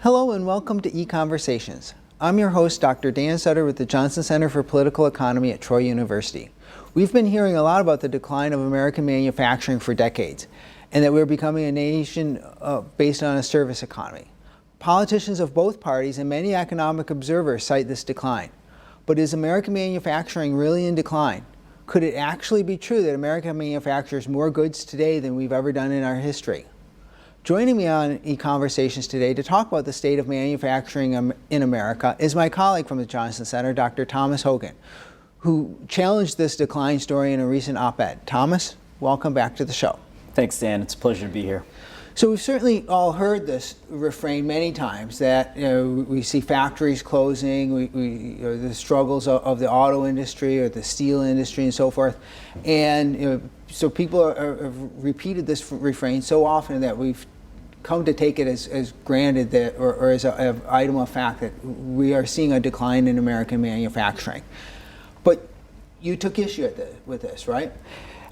Hello and welcome to EconVersations. I'm your host, Dr. Dan Sutter with the Johnson Center for Political Economy at Troy University. We've been hearing a lot about the decline of American manufacturing for decades, and that we're becoming a nation based on a service economy. Politicians of both parties and many economic observers cite this decline. But is American manufacturing really in decline? Could it actually be true that America manufactures more goods today than we've ever done in our history? Joining me on EconVersations today to talk about the state of manufacturing in America is my colleague from the Johnson Center, Dr. Thomas Hogan, who challenged this decline story in a recent op-ed. Thomas, welcome back to the show. Thanks, Dan. It's a pleasure to be here. So we've certainly all heard this refrain many times that we see factories closing, the struggles of the auto industry or the steel industry and so forth, and so people have repeated this refrain so often that we've come to take it as granted that, or as an item of fact that we are seeing a decline in American manufacturing. But you took issue with this, right?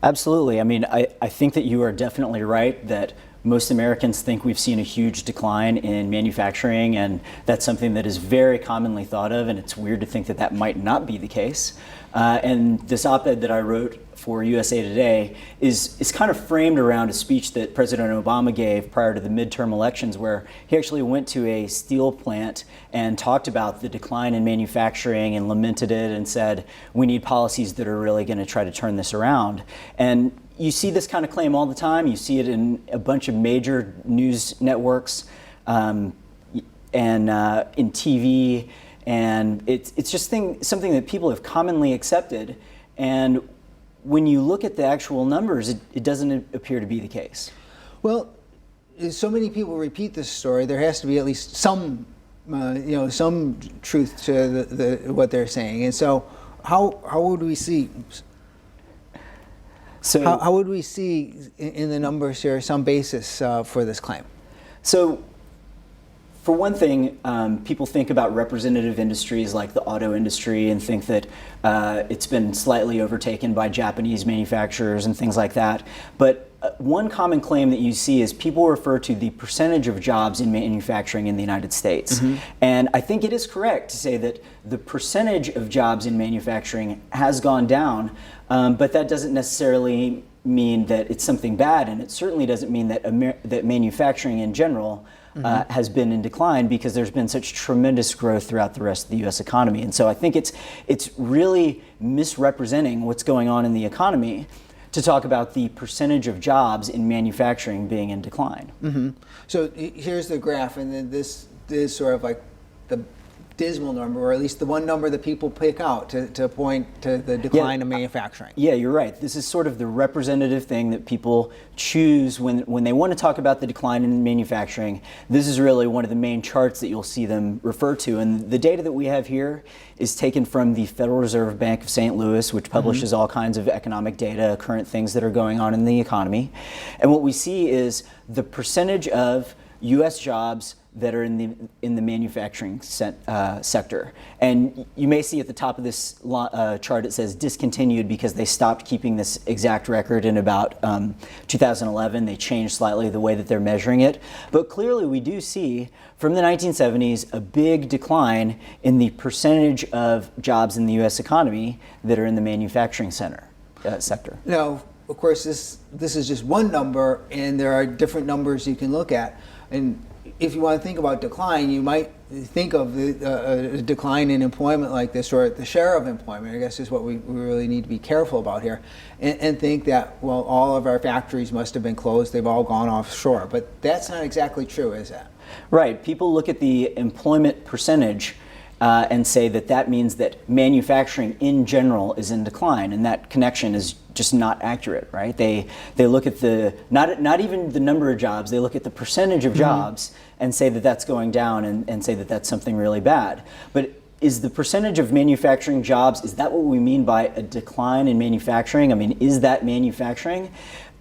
Absolutely. I mean, I think that you are definitely right that most Americans think we've seen a huge decline in manufacturing, and that's something that is very commonly thought of, and it's weird to think that that might not be the case. And this op-ed that I wrote for USA Today is kind of framed around a speech that President Obama gave prior to the midterm elections, where he actually went to a steel plant and talked about the decline in manufacturing and lamented it and said, we need policies that are really going to try to turn this around. And you see this kind of claim all the time. You see it in a bunch of major news networks and in TV. And it's just something that people have commonly accepted. And when you look at the actual numbers, it doesn't appear to be the case. Well, so many people repeat this story. There has to be at least some, some truth to what they're saying. And so, how would we see? So, how would we see in the numbers here some basis for this claim? So, for one thing, people think about representative industries like the auto industry and think that it's been slightly overtaken by Japanese manufacturers and things like that. But one common claim that you see is people refer to the percentage of jobs in manufacturing in the United States. Mm-hmm. And I think it is correct to say that the percentage of jobs in manufacturing has gone down, but that doesn't necessarily mean that it's something bad, and it certainly doesn't mean that that manufacturing in general has been in decline, because there's been such tremendous growth throughout the rest of the U.S. economy. And so I think it's really misrepresenting what's going on in the economy to talk about the percentage of jobs in manufacturing being in decline. Mm-hmm. So here's the graph, and then this is sort of like the dismal number, or at least the one number that people pick out to point to the decline of manufacturing. Yeah, you're right. This is sort of the representative thing that people choose when they want to talk about the decline in manufacturing. This is really one of the main charts that you'll see them refer to. And the data that we have here is taken from the Federal Reserve Bank of St. Louis, which publishes all kinds of economic data, current things that are going on in the economy. And what we see is the percentage of U.S. jobs that are in the manufacturing sector. And you may see at the top of this chart it says discontinued, because they stopped keeping this exact record in about 2011. They changed slightly the way that they're measuring it. But clearly we do see from the 1970s a big decline in the percentage of jobs in the U.S. economy that are in the manufacturing sector. Now, of course, this is just one number, and there are different numbers you can look at. And if you want to think about decline, you might think of a decline in employment like this, or the share of employment, I guess is what we really need to be careful about here, and think that, well, all of our factories must have been closed, they've all gone offshore. But that's not exactly true, is that? Right. People look at the employment percentage and say that means that manufacturing in general is in decline, and that connection is just not accurate, right? They look at not even the number of jobs, they look at the percentage of jobs and say that that's going down, and say that that's something really bad. But is the percentage of manufacturing jobs, is that what we mean by a decline in manufacturing? I mean, is that manufacturing?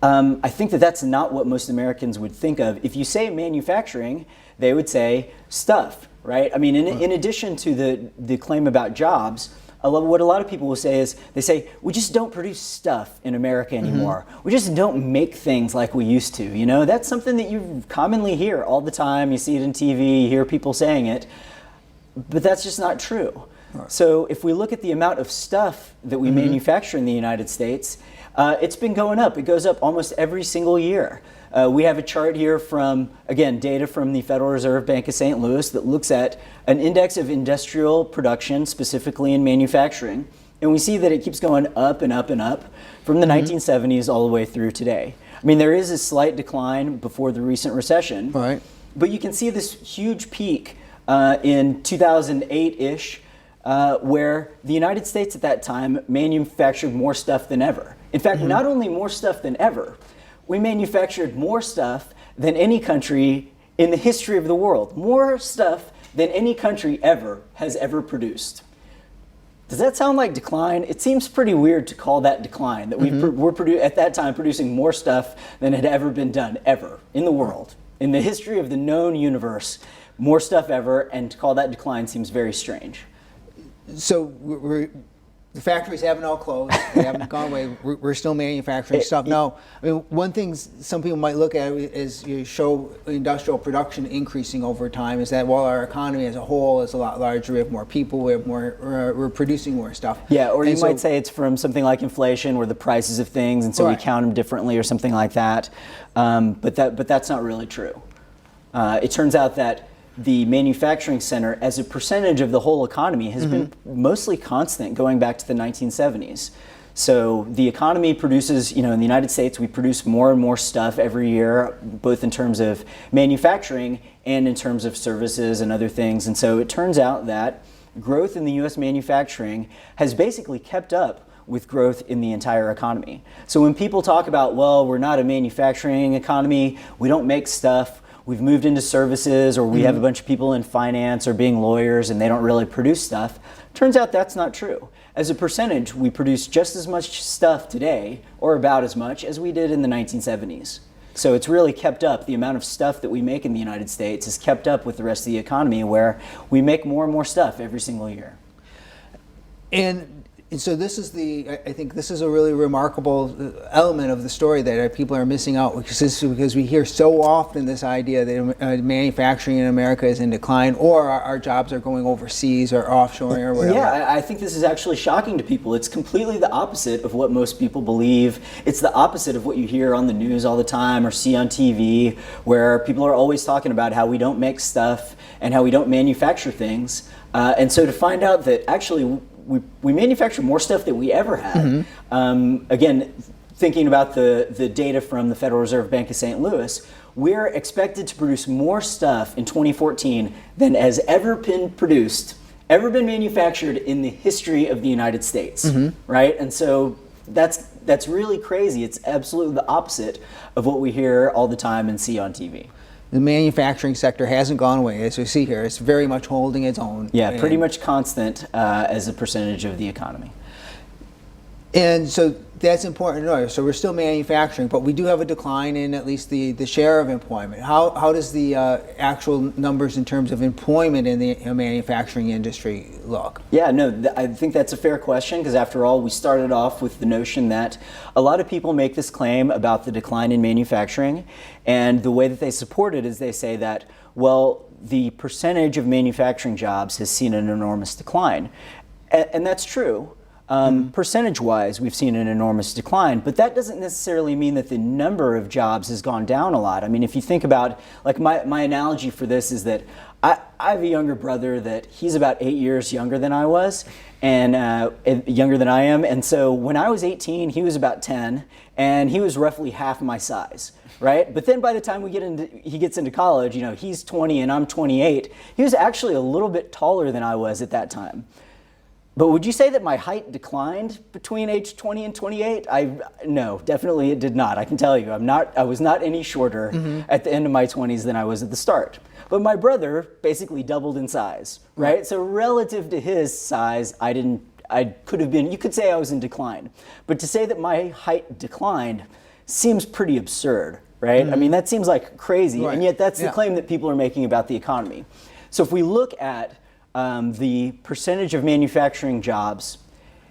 I think that that's not what most Americans would think of. If you say manufacturing, they would say stuff, right? I mean, in addition to the claim about jobs, what a lot of people will say is, they say, we just don't produce stuff in America anymore. We just don't make things like we used to. You know, that's something that you commonly hear all the time. You see it in TV, you hear people saying it, but that's just not true. Right. So if we look at the amount of stuff that we manufacture in the United States, it's been going up. It goes up almost every single year. We have a chart here from, again, data from the Federal Reserve Bank of St. Louis that looks at an index of industrial production, specifically in manufacturing. And we see that it keeps going up and up and up from the 1970s all the way through today. I mean, there is a slight decline before the recent recession, right, but you can see this huge peak in 2008-ish, where the United States at that time manufactured more stuff than ever. In fact, not only more stuff than ever, we manufactured more stuff than any country in the history of the world. More stuff than any country ever has ever produced. Does that sound like decline? It seems pretty weird to call that decline, that we were at that time producing more stuff than had ever been done, ever, in the world. In the history of the known universe, more stuff ever, and to call that decline seems very strange. So the factories haven't all closed, they haven't gone away, we're still manufacturing stuff. Now, I mean, one thing some people might look at is you show industrial production increasing over time, is that while our economy as a whole is a lot larger, we have more people, we have more, we're producing more stuff. Yeah, or you might say it's from something like inflation, or the prices of things, and so we count them differently or something like that. But that's not really true. It turns out that the manufacturing center as a percentage of the whole economy has been mostly constant going back to the 1970s. So the economy produces, you know, in the United States, we produce more and more stuff every year, both in terms of manufacturing and in terms of services and other things. And so it turns out that growth in the US manufacturing has basically kept up with growth in the entire economy. So when people talk about, well, we're not a manufacturing economy, we don't make stuff, we've moved into services, or we have a bunch of people in finance or being lawyers and they don't really produce stuff. Turns out that's not true. As a percentage, we produce just as much stuff today, or about as much, as we did in the 1970s. So it's really kept up. The amount of stuff that we make in the United States has kept up with the rest of the economy, where we make more and more stuff every single year. And so this is I think this is a really remarkable element of the story that people are missing out, because we hear so often this idea that manufacturing in America is in decline, or our jobs are going overseas or offshoring or whatever. Yeah, I think this is actually shocking to people. It's completely the opposite of what most people believe. It's the opposite of what you hear on the news all the time or see on TV, where people are always talking about how we don't make stuff and how we don't manufacture things. And so to find out that actually we manufacture more stuff than we ever had. Again, thinking about the data from the Federal Reserve Bank of St. Louis, we're expected to produce more stuff in 2014 than has ever been produced, ever been manufactured in the history of the United States, right? And so that's really crazy. It's absolutely the opposite of what we hear all the time and see on TV. The manufacturing sector hasn't gone away, as we see here. It's very much holding its own. Yeah, pretty much constant as a percentage of the economy. And so that's important to know. So we're still manufacturing, but we do have a decline in at least the share of employment. How does the actual numbers in terms of employment in the manufacturing industry look? Yeah, no, I think that's a fair question, because after all, we started off with the notion that a lot of people make this claim about the decline in manufacturing, and the way that they support it is they say that, well, the percentage of manufacturing jobs has seen an enormous decline. And that's true. Percentage-wise, we've seen an enormous decline, but that doesn't necessarily mean that the number of jobs has gone down a lot. I mean, if you think about, like, my analogy for this is that I have a younger brother that he's about 8 years younger than I was, and younger than I am, and so when I was 18, he was about 10, and he was roughly half my size, right? But then by the time he gets into college, you know, he's 20 and I'm 28, he was actually a little bit taller than I was at that time. But would you say that my height declined between age 20 and 28? No, definitely it did not. I can tell you, I was not any shorter at the end of my 20s than I was at the start. But my brother basically doubled in size, right? So relative to his size, you could say I was in decline. But to say that my height declined seems pretty absurd, right? I mean, that seems like crazy, and yet that's the claim that people are making about the economy. So if we look at the percentage of manufacturing jobs,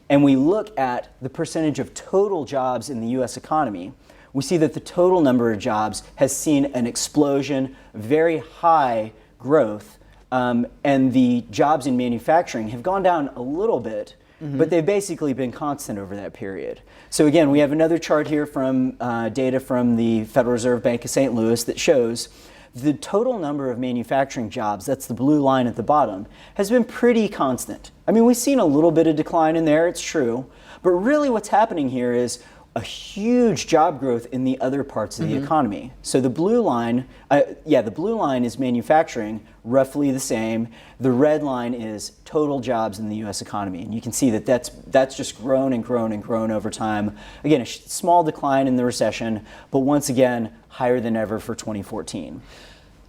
and we look at the percentage of total jobs in the US economy, we see that the total number of jobs has seen an explosion, very high growth, and the jobs in manufacturing have gone down a little bit, but they've basically been constant over that period. So again, we have another chart here from data from the Federal Reserve Bank of St. Louis that shows the total number of manufacturing jobs, that's the blue line at the bottom, has been pretty constant. I mean, we've seen a little bit of decline in there, it's true, but really what's happening here is a huge job growth in the other parts of the economy. So the blue line, the blue line is manufacturing, roughly the same. The red line is total jobs in the U.S. economy, and you can see that that's just grown and grown and grown over time. Again, a small decline in the recession, but once again, higher than ever for 2014.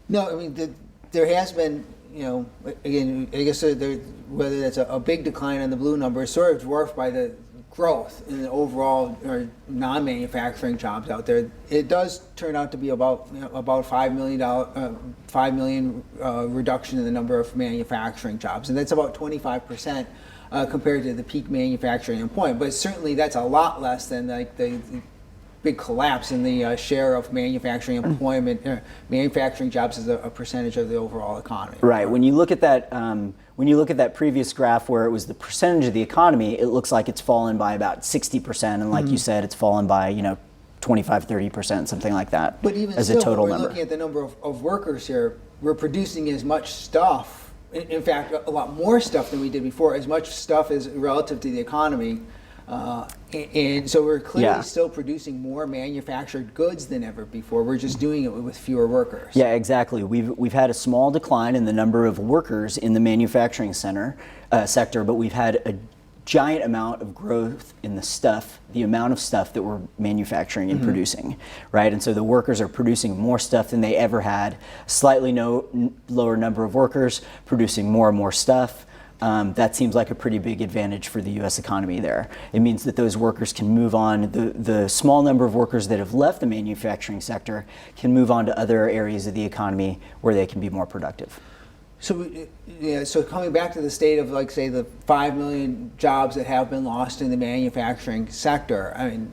No, I mean, there has been, again, I guess whether that's a big decline in the blue number is sort of dwarfed by the growth in the overall or non-manufacturing jobs out there. It does turn out to be about $5 million reduction in the number of manufacturing jobs, and that's about 25% compared to the peak manufacturing employment. But certainly that's a lot less than like the big collapse in the share of manufacturing employment, manufacturing jobs as a percentage of the overall economy. Right. When you look at that, previous graph where it was the percentage of the economy, it looks like it's fallen by about 60%, and like you said, it's fallen by 25, 30%, something like that. But even as still, a total when we're number. looking at the number of workers here, we're producing as much stuff. In fact, a lot more stuff than we did before. As much stuff as relative to the economy. And so we're clearly still producing more manufactured goods than ever before. We're just doing it with fewer workers. Yeah, exactly. We've had a small decline in the number of workers in the manufacturing sector, but we've had a giant amount of growth in the amount of stuff that we're manufacturing and producing, right? And so the workers are producing more stuff than they ever had. Slightly lower number of workers producing more and more stuff. That seems like a pretty big advantage for the U.S. economy there. It means that those workers can move on, the small number of workers that have left the manufacturing sector can move on to other areas of the economy where they can be more productive. So, so coming back to the state of, like, say, the 5 million jobs that have been lost in the manufacturing sector, I mean,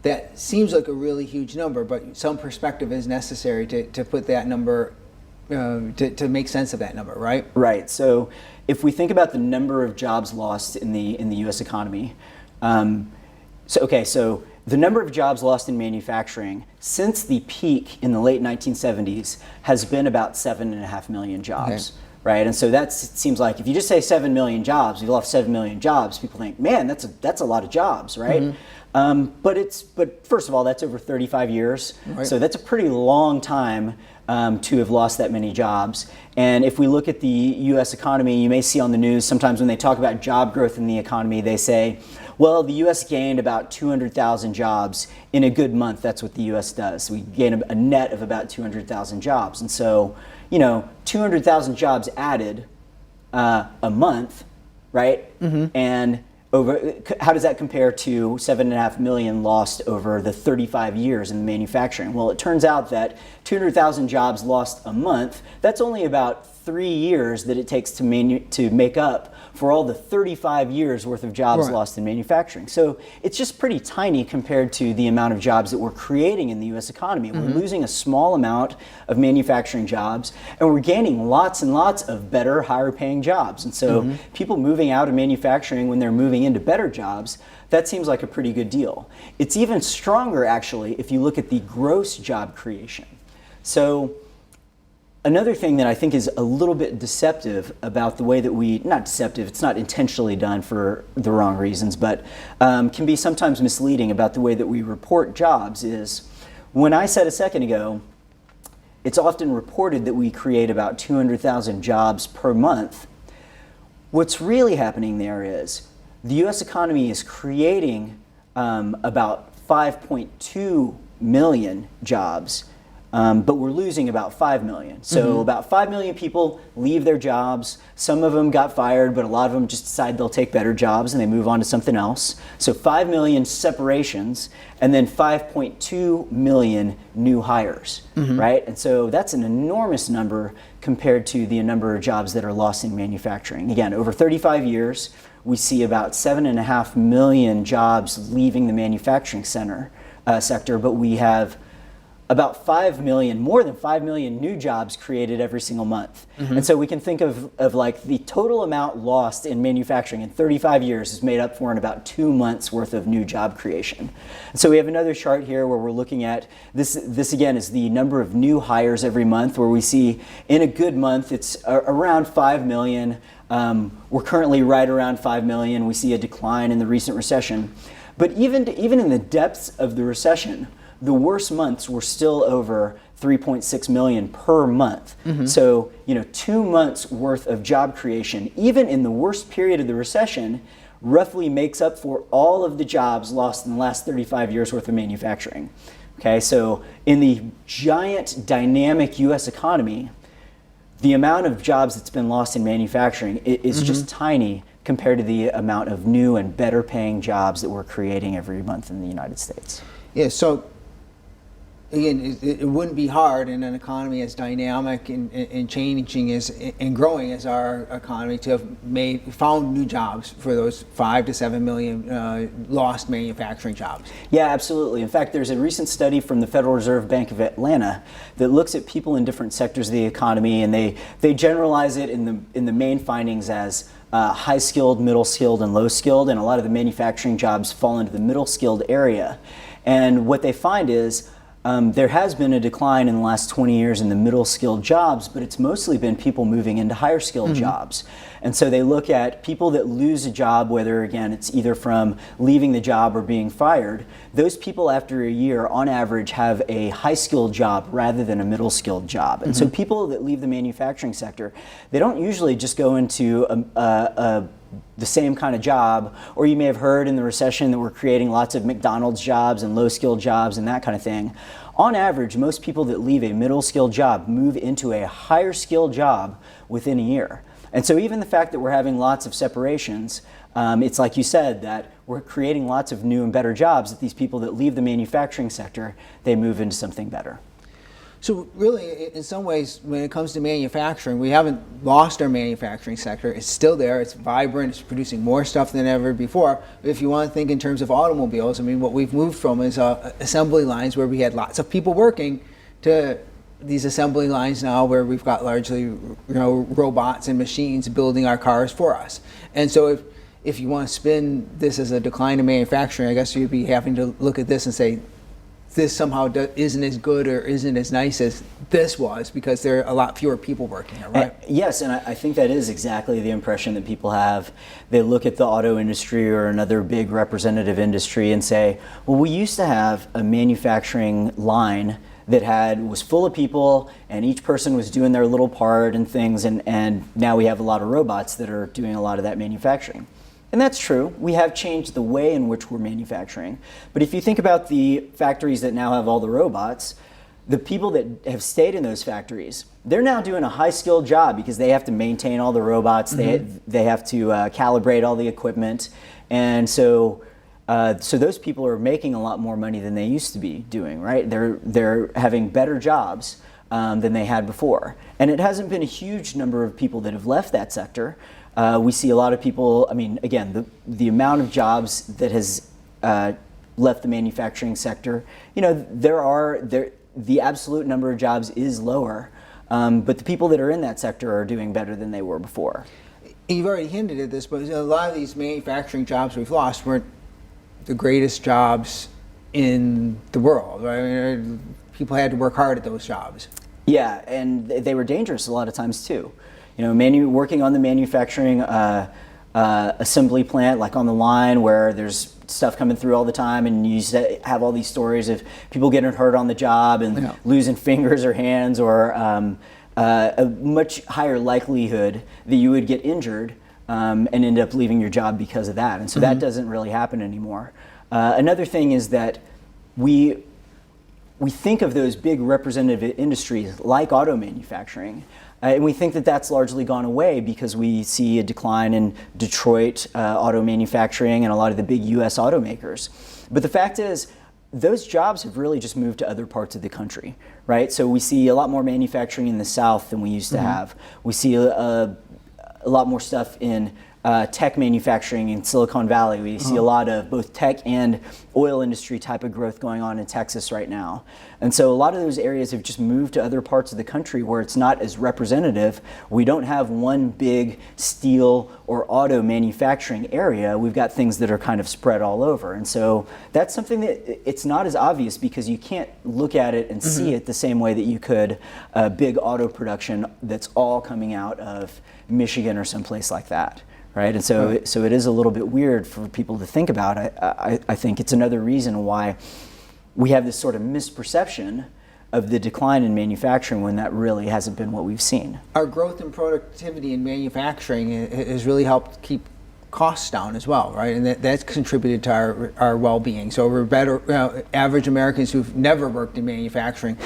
that seems like a really huge number, but some perspective is necessary to put that number, to make sense of that number, right? Right. So if we think about the number of jobs lost in the U.S. economy, so the number of jobs lost in manufacturing since the peak in the late 1970s has been about 7.5 million jobs, right? And so that seems like if you just say 7 million jobs, we've lost 7 million jobs, people think, man, that's a lot of jobs, right? But first of all, that's over 35 years, so that's a pretty long time to have lost that many jobs. And if we look at the U.S. economy, you may see on the news sometimes when they talk about job growth in the economy, they say, well, the U.S. gained about 200,000 jobs in a good month. That's what the U.S. does. We gain a net of about 200,000 jobs. And so, 200,000 jobs added a month, right? And how does that compare to 7.5 million lost over the 35 years in manufacturing? Well, it turns out that 200,000 jobs lost a month, that's only about 3 years that it takes to make up for all the 35 years worth of jobs lost in manufacturing. So it's just pretty tiny compared to the amount of jobs that we're creating in the U.S. economy. We're losing a small amount of manufacturing jobs, and we're gaining lots and lots of better, higher paying jobs. And so people moving out of manufacturing when they're moving into better jobs, that seems like a pretty good deal. It's even stronger, actually, if you look at the gross job creation. So another thing that I think is a little bit deceptive about the way that not deceptive, it's not intentionally done for the wrong reasons, but can be sometimes misleading about the way that we report jobs is, when I said a second ago, it's often reported that we create about 200,000 jobs per month. What's really happening there is the U.S. economy is creating about 5.2 million jobs but we're losing about 5 million. So about 5 million people leave their jobs. Some of them got fired, but a lot of them just decide they'll take better jobs and they move on to something else. So 5 million separations, and then 5.2 million new hires, right? And so that's an enormous number compared to the number of jobs that are lost in manufacturing. Again, over 35 years, we see about 7.5 million jobs leaving the manufacturing sector, but we have about 5 million, more than 5 million new jobs created every single month. And so we can think of like the total amount lost in manufacturing in 35 years is made up for in about 2 months worth of new job creation. And so we have another chart here where we're looking at this again is the number of new hires every month, where we see in a good month it's around 5 million. We're currently right around 5 million. We see a decline in the recent recession. But even in the depths of the recession, the worst months were still over 3.6 million per month. So, 2 months worth of job creation, even in the worst period of the recession, roughly makes up for all of the jobs lost in the last 35 years worth of manufacturing. Okay, so in the giant dynamic US economy, the amount of jobs that's been lost in manufacturing is just tiny compared to the amount of new and better paying jobs that we're creating every month in the United States. Yeah, so again, it wouldn't be hard in an economy as dynamic and changing and growing as our economy to have found new jobs for those 5 to 7 million lost manufacturing jobs. Yeah, absolutely. In fact, there's a recent study from the Federal Reserve Bank of Atlanta that looks at people in different sectors of the economy, and they generalize it in the main findings as high skilled, middle skilled, and low skilled, and a lot of the manufacturing jobs fall into the middle skilled area. And what they find is there has been a decline in the last 20 years in the middle skilled jobs, but it's mostly been people moving into higher skilled jobs. And so they look at people that lose a job, whether again it's either from leaving the job or being fired. Those people after a year on average have a high skilled job rather than a middle skilled job. And so people that leave the manufacturing sector, they don't usually just go into the same kind of job, or you may have heard in the recession that we're creating lots of McDonald's jobs and low-skilled jobs and that kind of thing. On average, most people that leave a middle-skilled job move into a higher-skilled job within a year. And so even the fact that we're having lots of separations, it's like you said, that we're creating lots of new and better jobs, that these people that leave the manufacturing sector, they move into something better. So really, in some ways, when it comes to manufacturing, we haven't lost our manufacturing sector. It's still there. It's vibrant. It's producing more stuff than ever before. But if you want to think in terms of automobiles, I mean, what we've moved from is assembly lines where we had lots of people working to these assembly lines now where we've got largely robots and machines building our cars for us. And so if you want to spin this as a decline in manufacturing, I guess you'd be having to look at this and say, this somehow isn't as good or isn't as nice as this was because there are a lot fewer people working here, right? Yes, and I think that is exactly the impression that people have. They look at the auto industry or another big representative industry and say, well, we used to have a manufacturing line that was full of people and each person was doing their little part and things, and now we have a lot of robots that are doing a lot of that manufacturing. And that's true. We have changed the way in which we're manufacturing. But if you think about the factories that now have all the robots, the people that have stayed in those factories, they're now doing a high-skilled job because they have to maintain all the robots. They have to calibrate all the equipment. And so those people are making a lot more money than they used to be doing, right? They're having better jobs than they had before. And it hasn't been a huge number of people that have left that sector. We see a lot of people, I mean, again, the amount of jobs that has left the manufacturing sector, the absolute number of jobs is lower, but the people that are in that sector are doing better than they were before. You've already hinted at this, but a lot of these manufacturing jobs we've lost weren't the greatest jobs in the world, right? I mean, people had to work hard at those jobs. Yeah, and they were dangerous a lot of times too. Working on the manufacturing assembly plant, like on the line where there's stuff coming through all the time, and you have all these stories of people getting hurt on the job and losing fingers or hands, or a much higher likelihood that you would get injured and end up leaving your job because of that. And so that doesn't really happen anymore. Another thing is that we we think of those big representative industries like auto manufacturing, and we think that that's largely gone away because we see a decline in Detroit auto manufacturing and a lot of the big US automakers. But the fact is, those jobs have really just moved to other parts of the country, right? So we see a lot more manufacturing in the South than we used to have. We see a lot more stuff in tech manufacturing in Silicon Valley. We see a lot of both tech and oil industry type of growth going on in Texas right now. And so a lot of those areas have just moved to other parts of the country where it's not as representative. We don't have one big steel or auto manufacturing area. We've got things that are kind of spread all over. And so that's something that it's not as obvious because you can't look at it and see it the same way that you could big auto production that's all coming out of Michigan or someplace like that. Right, and so it is a little bit weird for people to think about. I think it's another reason why we have this sort of misperception of the decline in manufacturing when that really hasn't been what we've seen. Our growth in productivity in manufacturing has really helped keep costs down as well, right? And that's contributed to our well-being. So we're better. Average Americans who've never worked in manufacturing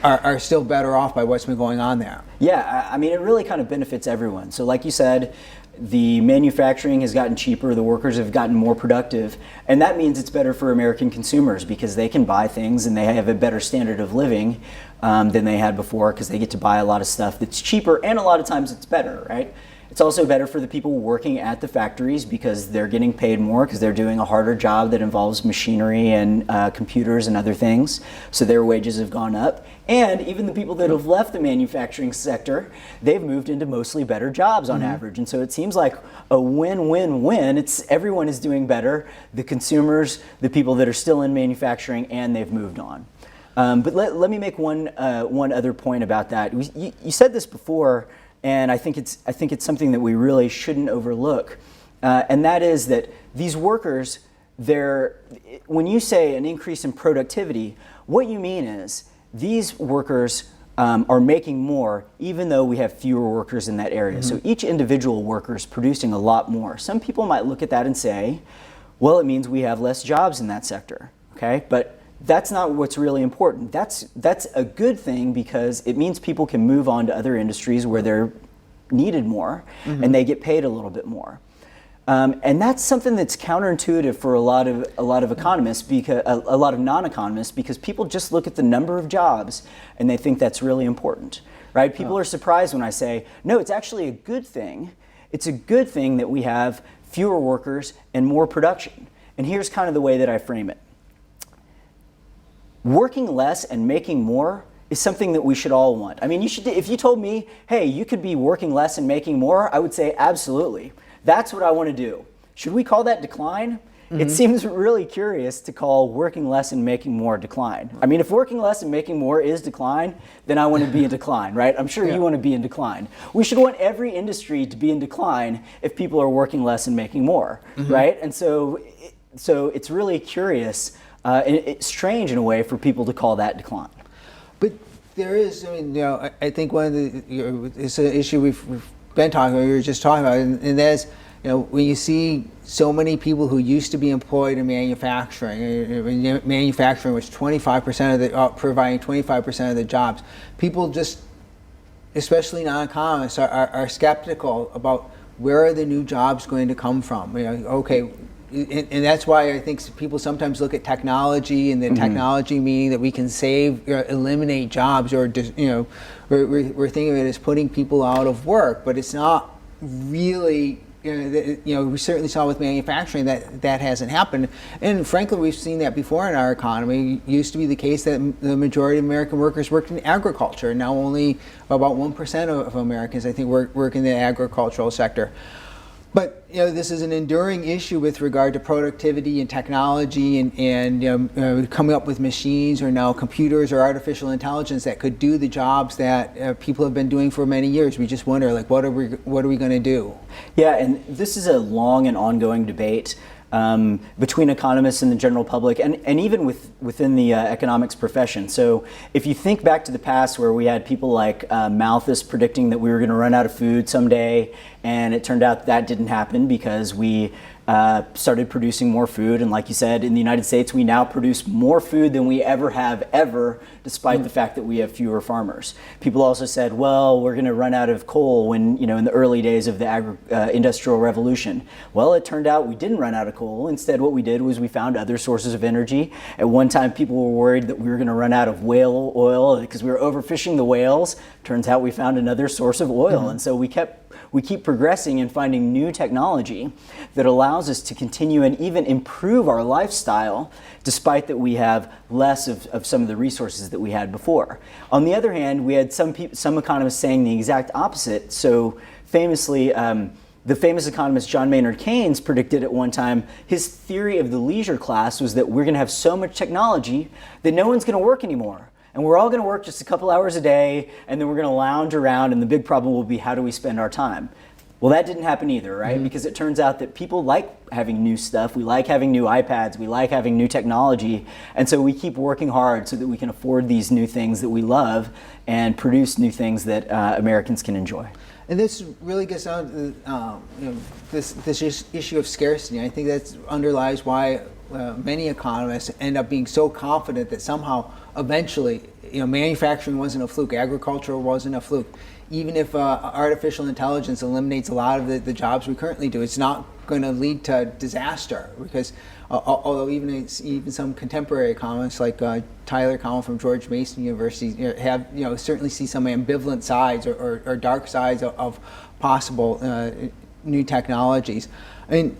are still better off by what's been going on there. Yeah, I mean, it really kind of benefits everyone. So like you said, the manufacturing has gotten cheaper, the workers have gotten more productive, and that means it's better for American consumers because they can buy things and they have a better standard of living than they had before because they get to buy a lot of stuff that's cheaper and a lot of times it's better, right? It's also better for the people working at the factories because they're getting paid more because they're doing a harder job that involves machinery and computers and other things. So their wages have gone up. And even the people that have left the manufacturing sector, they've moved into mostly better jobs on average. And so it seems like a win-win-win. Everyone is doing better, the consumers, the people that are still in manufacturing, and they've moved on. But let me make one other point about that. You said this before, and I think it's something that we really shouldn't overlook, and that is that these workers, when you say an increase in productivity, what you mean is these workers are making more even though we have fewer workers in that area. So each individual worker is producing a lot more. Some people might look at that and say, well, it means we have less jobs in that sector, okay? But that's not what's really important. That's a good thing because it means people can move on to other industries where they're needed more and they get paid a little bit more. And that's something that's counterintuitive for a lot of economists, because a lot of non-economists, because people just look at the number of jobs and they think that's really important, right? People are surprised when I say, no, it's actually a good thing. It's a good thing that we have fewer workers and more production. And here's kind of the way that I frame it. Working less and making more is something that we should all want. I mean, if you told me, hey, you could be working less and making more, I would say absolutely. That's what I want to do. Should we call that decline? It seems really curious to call working less and making more decline. I mean, if working less and making more is decline, then I want to be in decline, right? I'm sure you want to be in decline. We should want every industry to be in decline if people are working less and making more, right? And so it's really curious. It's strange in a way for people to call that decline. But there is, I mean, I think one of the, it's an issue we've been talking about, we were just talking about, and that is, when you see so many people who used to be employed in manufacturing, manufacturing was 25% of the, providing 25% of the jobs, people just, especially non-economists, are skeptical about where are the new jobs going to come from. Okay. And that's why I think people sometimes look at technology and the technology meaning that we can save, eliminate jobs, or we're thinking of it as putting people out of work, but it's not really. We certainly saw with manufacturing that hasn't happened, and frankly, we've seen that before in our economy. It used to be the case that the majority of American workers worked in agriculture. Now only about 1% of Americans, I think, work in the agricultural sector. But this is an enduring issue with regard to productivity and technology, and coming up with machines or now computers or artificial intelligence that could do the jobs that people have been doing for many years. We just wonder, like, what are we going to do? Yeah, and this is a long and ongoing debate between economists and the general public, and even within the economics profession. So if you think back to the past where we had people like Malthus predicting that we were going to run out of food someday, and it turned out that didn't happen because we started producing more food. And like you said, in the United States, we now produce more food than we ever have ever, despite the fact that we have fewer farmers. People also said, well, we're going to run out of coal when, in the early days of the Industrial Revolution. Well, it turned out we didn't run out of coal. Instead, what we did was we found other sources of energy. At one time, people were worried that we were going to run out of whale oil because we were overfishing the whales. Turns out we found another source of oil. And so we keep progressing and finding new technology that allows us to continue and even improve our lifestyle, despite that we have less of some of the resources that we had before. On the other hand, we had some economists saying the exact opposite. So famously, the famous economist John Maynard Keynes predicted at one time, his theory of the leisure class was that we're going to have so much technology that no one's going to work anymore. And we're all going to work just a couple hours a day, and then we're going to lounge around, and the big problem will be, how do we spend our time? Well, that didn't happen either, right? Mm-hmm. Because it turns out that people like having new stuff. We like having new iPads. We like having new technology. And so we keep working hard so that we can afford these new things that we love and produce new things that Americans can enjoy. And this really gets down to this issue of scarcity. I think that underlies why many economists end up being so confident that somehow, eventually, manufacturing wasn't a fluke, agriculture wasn't a fluke. Even if artificial intelligence eliminates a lot of the jobs we currently do, it's not going to lead to disaster. Because although even some contemporary economists like Tyler Cowen from George Mason University have certainly see some ambivalent sides or dark sides of possible new technologies. I mean,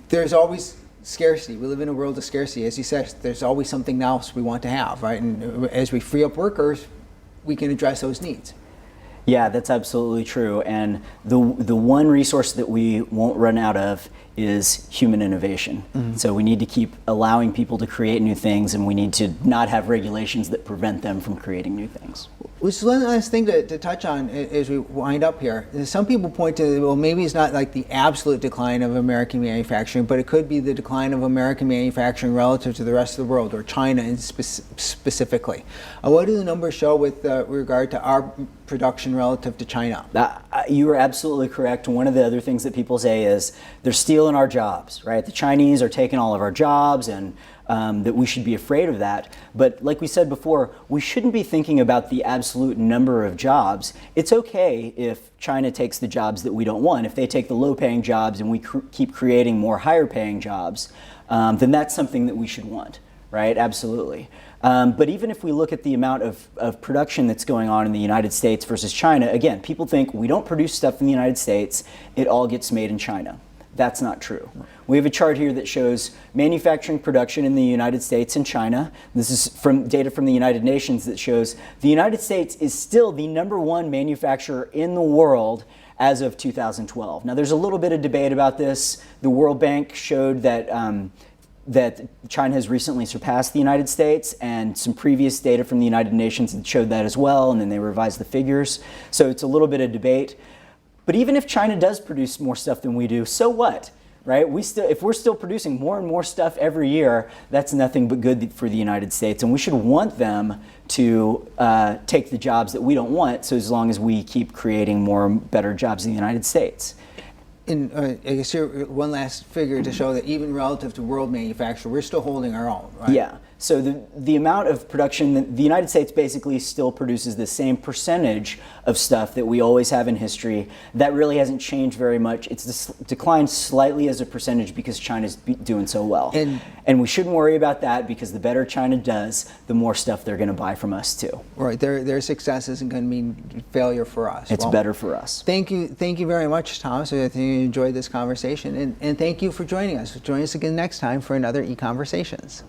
there's always scarcity. We live in a world of scarcity. As you said, there's always something else we want to have, right? And as we free up workers, we can address those needs. Yeah, that's absolutely true. And the one resource that we won't run out of is human innovation. Mm-hmm. So we need to keep allowing people to create new things, and we need to not have regulations that prevent them from creating new things. Which is one last thing to touch on as we wind up here. Some people point to, well, maybe it's not like the absolute decline of American manufacturing, but it could be the decline of American manufacturing relative to the rest of the world, or China specifically. What do the numbers show with regard to our production relative to China? You are absolutely correct. One of the other things that people say is they're stealing our jobs, right? The Chinese are taking all of our jobs, and that we should be afraid of that. But like we said before, we shouldn't be thinking about the absolute number of jobs. It's okay if China takes the jobs that we don't want. If they take the low-paying jobs and we keep creating more higher-paying jobs, then that's something that we should want, right? Absolutely. But even if we look at the amount of production that's going on in the United States versus China, again, people think we don't produce stuff in the United States, it all gets made in China. That's not true. We have a chart here that shows manufacturing production in the United States and China. This is from data from the United Nations that shows the United States is still the #1 manufacturer in the world as of 2012. Now, there's a little bit of debate about this. The World Bank showed that that China has recently surpassed the United States, and some previous data from the United Nations showed that as well, and then they revised the figures. So it's a little bit of debate. But even if China does produce more stuff than we do, so what, right? If we're still producing more and more stuff every year, that's nothing but good for the United States, and we should want them to take the jobs that we don't want, so as long as we keep creating more better jobs in the United States. And I guess here, one last figure to show that even relative to world manufacture, we're still holding our own, right? Yeah. So the amount of production, the United States basically still produces the same percentage of stuff that we always have in history. That really hasn't changed very much. It's declined slightly as a percentage because China's doing so well. And we shouldn't worry about that, because the better China does, the more stuff they're going to buy from us too. Right. Their success isn't going to mean failure for us. It's better for us. Thank you very much, Thomas. I think you enjoyed this conversation. And thank you for joining us. Join us again next time for another EconVersations.